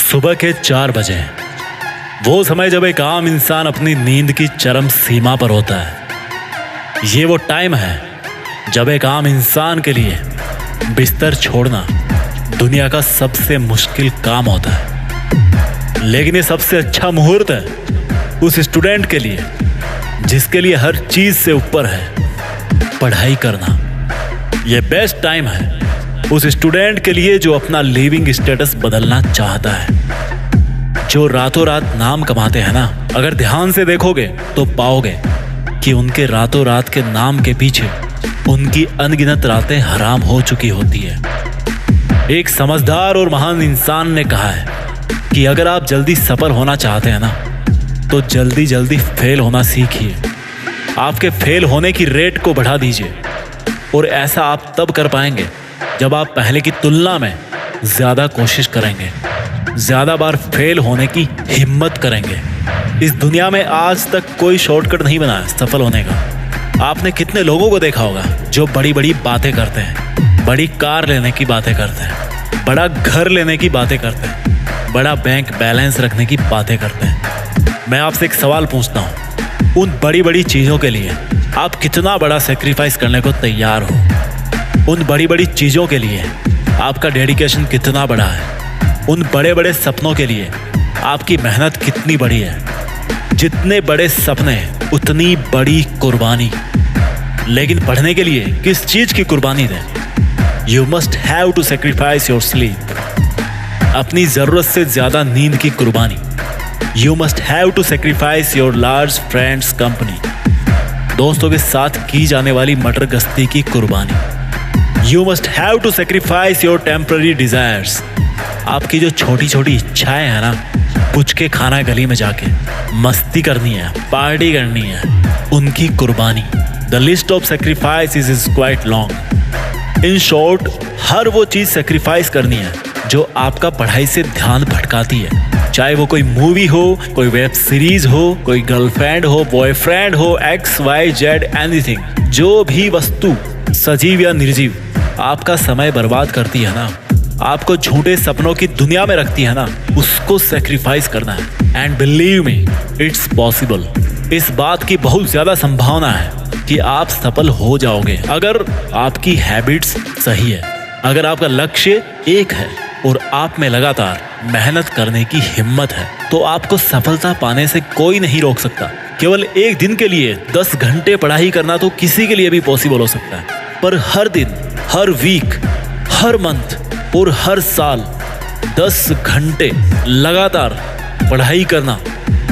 सुबह के 4 बजे, वो समय जब एक आम इंसान अपनी नींद की चरम सीमा पर होता है। ये वो टाइम है जब एक आम इंसान के लिए बिस्तर छोड़ना दुनिया का सबसे मुश्किल काम होता है। लेकिन ये सबसे अच्छा मुहूर्त है उस स्टूडेंट के लिए जिसके लिए हर चीज से ऊपर है पढ़ाई करना। ये बेस्ट टाइम है उस स्टूडेंट के लिए जो अपना लिविंग स्टेटस बदलना चाहता है, जो रातों रात नाम कमाते हैं ना। अगर ध्यान से देखोगे तो पाओगे कि उनके रातों रात के नाम के पीछे उनकी अनगिनत रातें हराम हो चुकी होती है। एक समझदार और महान इंसान ने कहा है कि अगर आप जल्दी सफल होना चाहते हैं ना तो जल्दी जल्दी फेल होना सीखिए। आपके फेल होने की रेट को बढ़ा दीजिए और ऐसा आप तब कर पाएंगे जब आप पहले की तुलना में ज्यादा कोशिश करेंगे, ज्यादा बार फेल होने की हिम्मत करेंगे। इस दुनिया में आज तक कोई शॉर्टकट नहीं बना है सफल होने का। आपने कितने लोगों को देखा होगा जो बड़ी बड़ी बातें करते हैं, बड़ी कार लेने की बातें करते हैं, बड़ा घर लेने की बातें करते हैं, बड़ा बैंक बैलेंस रखने की बातें करते हैं। मैं आपसे एक सवाल पूछता हूँ, उन बड़ी बड़ी चीज़ों के लिए आप कितना बड़ा सेक्रीफाइस करने को तैयार हो? उन बड़ी बड़ी चीज़ों के लिए आपका डेडिकेशन कितना बड़ा है? उन बड़े बड़े सपनों के लिए आपकी मेहनत कितनी बड़ी है? जितने बड़े सपने उतनी बड़ी कुर्बानी। लेकिन पढ़ने के लिए किस चीज़ की कुर्बानी दें? You must have to sacrifice your sleep. अपनी ज़रूरत से ज़्यादा नींद की कुर्बानी। You must have to sacrifice your large friends company. दोस्तों के साथ की जाने वाली मटर गश्ती की कुर्बानी। You must have to sacrifice your temporary desires. आपकी जो छोटी छोटी इच्छाएं हैं ना, पुचके खाना गली में जाके मस्ती करनी है, पार्टी करनी है, उनकी कुर्बानी। The list of sacrifice is quite long. In short, हर वो चीज़ सेक्रीफाइस करनी है जो आपका पढ़ाई से ध्यान भटकाती है। चाहे वो कोई मूवी हो, कोई वेब सीरीज हो, कोई गर्लफ्रेंड हो, बॉयफ्रेंड हो, XYZ एनीथिंग। जो भी वस्तु सजीव या निर्जीव आपका समय बर्बाद करती है ना, आपको झूठे सपनों की दुनिया में रखती है ना, उसको सेक्रीफाइस करना है। And believe me, it's possible. इस बात की बहुत ज्यादा संभावना है कि आप सफल हो जाओगे अगर आपकी हैबिट्स सही है, अगर आपका लक्ष्य एक है और आप में लगातार मेहनत करने की हिम्मत है, तो आपको सफलता पाने से कोई नहीं रोक सकता। केवल एक दिन के लिए 10 घंटे पढ़ाई करना तो किसी के लिए भी पॉसिबल हो सकता है, पर हर दिन, हर वीक, हर मंथ और हर साल 10 घंटे लगातार पढ़ाई करना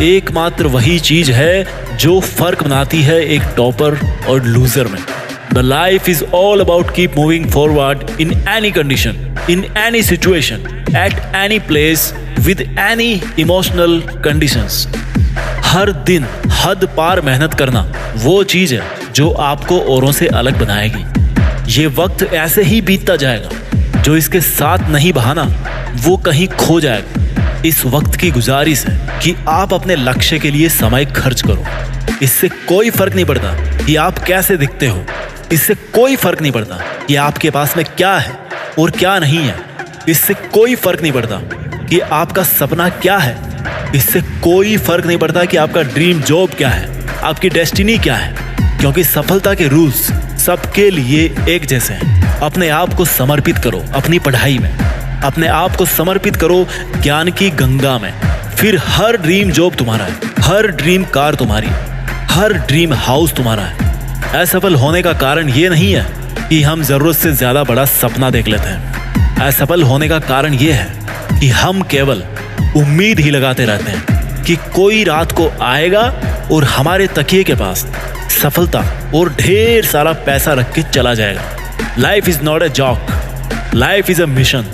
एकमात्र वही चीज है जो फर्क बनाती है एक टॉपर और लूजर में। The life is all about keep moving forward in any condition, in any situation, at any place, with any emotional conditions. हर दिन हद पार मेहनत करना वो चीज है जो आपको औरों से अलग बनाएगी। ये वक्त ऐसे ही बीतता जाएगा, जो इसके साथ नहीं बहाना वो कहीं खो जाएगा। इस वक्त की गुजारिश है कि आप अपने लक्ष्य के लिए समय खर्च करो। इससे कोई फर्क नहीं पड़ता कि आप कैसे दिखते हो, इससे कोई फर्क नहीं पड़ता कि आपके पास में क्या है और क्या नहीं है, इससे कोई फर्क नहीं पड़ता कि आपका सपना क्या है, इससे कोई फर्क नहीं पड़ता कि आपका ड्रीम जॉब क्या है, आपकी डेस्टिनी क्या है, क्योंकि सफलता के रूल्स सबके लिए एक जैसे हैं। अपने आप को समर्पित करो अपनी पढ़ाई में, अपने आप को समर्पित करो ज्ञान की गंगा में। फिर हर ड्रीम जॉब तुम्हारा है, हर ड्रीम कार तुम्हारी, हर ड्रीम हाउस तुम्हारा है। असफल होने का कारण ये नहीं है कि हम जरूरत से ज्यादा बड़ा सपना देख लेते हैं। असफल होने का कारण ये है कि हम केवल उम्मीद ही लगाते रहते हैं कि कोई रात को आएगा और हमारे तकिए के पास सफलता और ढेर सारा पैसा रख के चला जाएगा। Life is not a joke, life is a mission.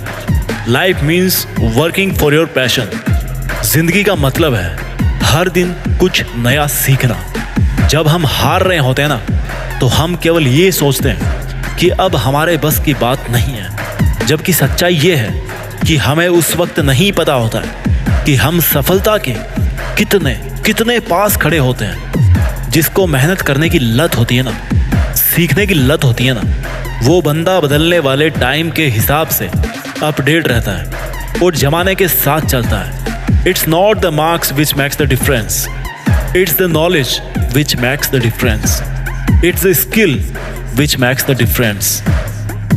Life means working for your passion. जिंदगी का मतलब है हर दिन कुछ नया सीखना। जब हम हार रहे होते हैं ना, तो हम केवल ये सोचते हैं कि अब हमारे बस की बात नहीं है, जबकि सच्चाई ये है कि हमें उस वक्त नहीं पता होता है कि हम सफलता के कितने कितने पास खड़े होते हैं। जिसको मेहनत करने की लत होती है ना, सीखने की लत होती है ना, वो बंदा बदलने वाले टाइम के हिसाब से अपडेट रहता है। और जमाने के साथ चलता है। It's not the marks which max the difference, it's the knowledge which max the difference, it's the skill which max the difference.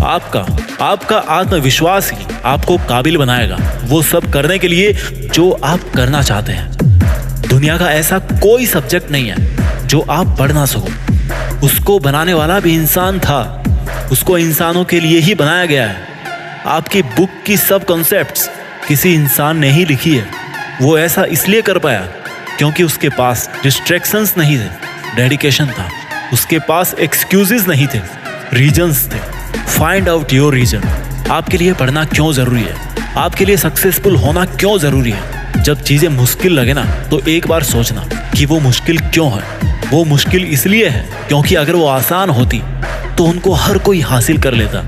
आपका आत्मविश्वास ही आपको काबिल बनाएगा वो सब करने के लिए जो आप करना चाहते हैं। दुनिया का ऐसा कोई सब्जेक्ट नहीं है जो आप पढ़ ना सको। उसको बनाने वाला भी इंसान था, उसको इंसानों के लिए ही बनाया गया है। आपकी बुक की सब कॉन्सेप्ट्स किसी इंसान ने ही लिखी है। वो ऐसा इसलिए कर पाया क्योंकि उसके पास डिस्ट्रैक्शंस नहीं थे, डेडिकेशन था। उसके पास एक्सक्यूजेस नहीं थे, रीजंस थे। Find out your reason. आपके लिए पढ़ना क्यों ज़रूरी है, आपके लिए सक्सेसफुल होना क्यों ज़रूरी है। जब चीज़ें मुश्किल लगे ना तो एक बार सोचना कि वो मुश्किल क्यों है। वो मुश्किल इसलिए है क्योंकि अगर वो आसान होती तो उनको हर कोई हासिल कर लेता,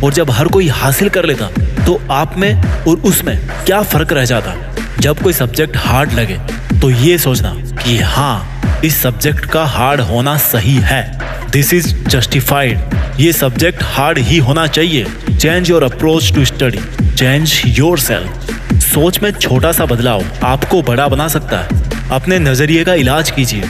और जब हर कोई हासिल कर लेता तो आप में और उसमें क्या फ़र्क रह जाता। जब कोई सब्जेक्ट हार्ड लगे तो ये सोचना कि हाँ, इस सब्जेक्ट का हार्ड होना सही है, दिस इज जस्टिफाइड, ये सब्जेक्ट हार्ड ही होना चाहिए। Change your approach to study, change yourself. सोच में छोटा सा बदलाव आपको बड़ा बना सकता है। अपने नज़रिए का इलाज कीजिए।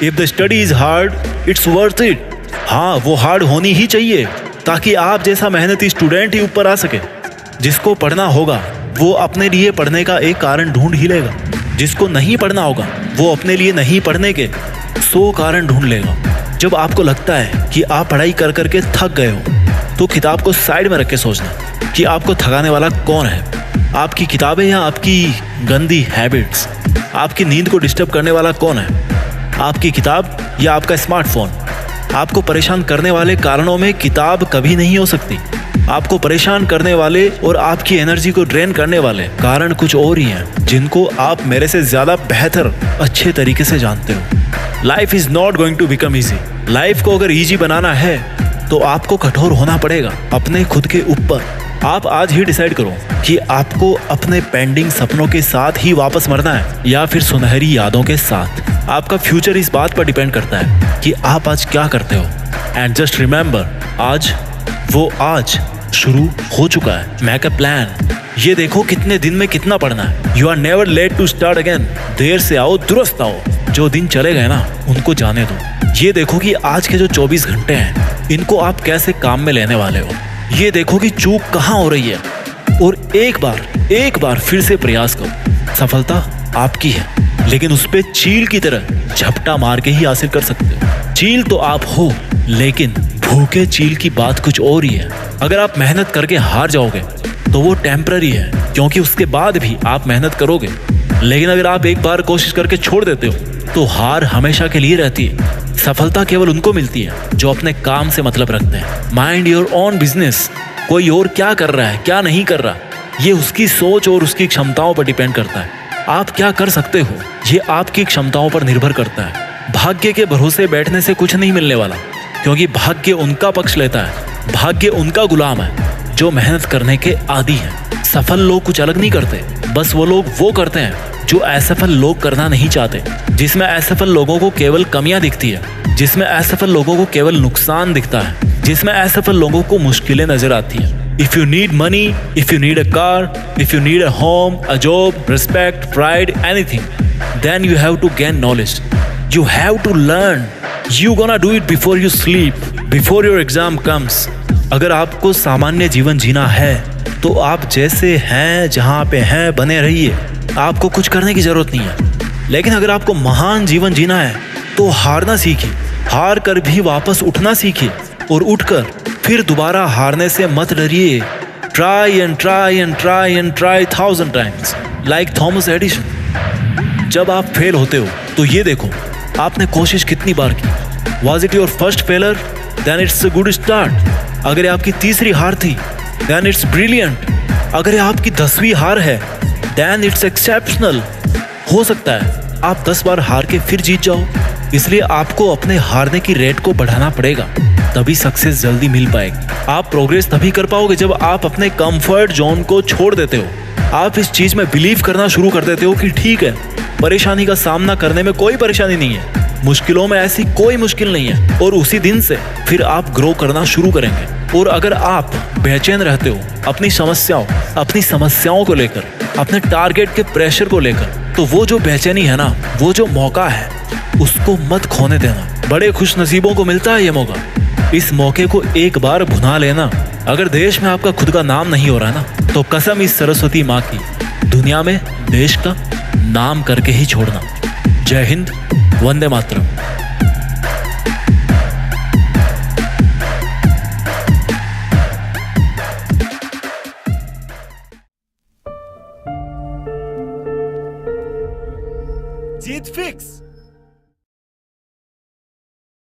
If the study is hard it's worth it. हाँ, वो हार्ड होनी ही चाहिए ताकि आप जैसा मेहनती स्टूडेंट ही ऊपर आ सके। जिसको पढ़ना होगा वो अपने लिए पढ़ने का एक कारण ढूंढ ही लेगा। जिसको नहीं पढ़ना होगा वो अपने लिए नहीं पढ़ने के 100 कारण ढूंढ लेगा। जब आपको लगता है कि आप पढ़ाई कर करके थक गए हो तो किताब को साइड में रख के सोचना कि आपको थकाने वाला कौन है, आपकी किताबें या आपकी गंदी हैबिट्स। आपकी नींद को डिस्टर्ब करने वाला कौन है, आपकी किताब या आपका स्मार्टफोन। आपको परेशान करने वाले कारणों में किताब कभी नहीं हो सकती। आपको परेशान करने वाले और आपकी एनर्जी को ड्रेन करने वाले कारण कुछ और ही हैं जिनको आप मेरे से ज़्यादा बेहतर अच्छे तरीके से जानते हो। Life is not going to become easy. Life को अगर ईजी बनाना है तो आपको कठोर होना पड़ेगा अपने खुद के ऊपर। आप आज ही डिसाइड करो कि आपको अपने पेंडिंग सपनों के साथ ही वापस मरना है या फिर सुनहरी यादों के साथ। आपका फ्यूचर इस बात पर डिपेंड करता है कि आप आज क्या करते हो। एंड जस्ट रिमेंबर, आज शुरू हो चुका है। Make a plan. ये देखो कितने दिन में कितना पढ़ना है। You are never late to start again. देर से आओ दुरुस्त आओ। जो दिन चले गए ना उनको जाने दो। ये देखो कि आज के जो 24 घंटे हैं इनको आप कैसे काम में लेने वाले हो। ये देखो कि चूक कहाँ हो रही है और एक बार फिर से प्रयास करो। सफलता आपकी है, लेकिन उस पे चील की तरह झपटा मार के ही हासिल कर सकते हो। चील तो आप हो, लेकिन भूखे चील की बात कुछ और ही है। अगर आप मेहनत करके हार जाओगे तो वो टेम्पररी है, क्योंकि उसके बाद भी आप मेहनत करोगे। लेकिन अगर आप एक बार कोशिश करके छोड़ देते हो तो हार हमेशा के लिए रहती है। सफलता केवल उनको मिलती है जो अपने काम से मतलब रखते हैं। Mind your own business. कोई और क्या कर रहा है क्या नहीं कर रहा, ये उसकी सोच और उसकी क्षमताओं पर डिपेंड करता है। आप क्या कर सकते हो ये आपकी क्षमताओं पर निर्भर करता है। भाग्य के भरोसे बैठने से कुछ नहीं मिलने वाला, क्योंकि भाग्य उनका पक्ष लेता है। भाग्य उनका गुलाम है जो मेहनत करने के आदी हैं। सफल लोग कुछ अलग नहीं करते, बस वो लोग वो करते हैं जो असफल लोग करना नहीं चाहते। जिसमें असफल लोगों को केवल कमियां दिखती है, जिसमें असफल लोगों को केवल नुकसान दिखता है, जिसमें असफल लोगों को मुश्किलें नजर आती हैं। If you need money, if you need a car, if you need a home, a job, respect, pride, anything, then you have to gain knowledge. You have to learn. You gonna do it before you sleep, before your exam comes. अगर आपको सामान्य जीवन जीना है तो आप जैसे हैं जहाँ पे हैं बने रहिए। आपको कुछ करने की जरूरत नहीं है। लेकिन अगर आपको महान जीवन जीना है तो हारना सीखिए। हार कर भी वापस उठना सीखिए और उठकर फिर दोबारा हारने से मत डरिए। Try and try and try and try 1000 times, like Thomas Edison. जब आप फेल होते हो तो ये देखो आपने कोशिश कितनी बार की। Was it your first failure? Then it's a good start. अगर ये आपकी तीसरी हार थी देन इट्स ब्रिलियंट। अगर ये आपकी 10वीं हार है देन इट्स एक्सेप्शनल। हो सकता है आप 10 बार हार के फिर जीत जाओ। इसलिए आपको अपने हारने की रेट को बढ़ाना पड़ेगा, तभी सक्सेस जल्दी मिल पाएगी। आप प्रोग्रेस तभी कर पाओगे जब आप अपने कंफर्ट जोन को छोड़ देते हो। आप इस चीज में बिलीव करना शुरू कर देते हो कि ठीक है, परेशानी का सामना करने में कोई परेशानी नहीं है, मुश्किलों में ऐसी कोई मुश्किल नहीं है, और उसी दिन से फिर आप ग्रो करना शुरू करेंगे। और अगर आप बेचैन रहते हो अपनी समस्याओं को लेकर, अपने टारगेट के प्रेशर को लेकर, तो वो जो बेचैनी है ना, वो जो मौका है, उसको मत खोने देना। बड़े खुश नसीबों को मिलता है ये मौका। इस मौके को एक बार भुना लेना। अगर देश में आपका खुद का नाम नहीं हो रहा ना, तो कसम इस सरस्वती माँ की, दुनिया में देश का नाम करके ही छोड़ना। जय हिंद, वंदे मातरम। जीत फिक्स।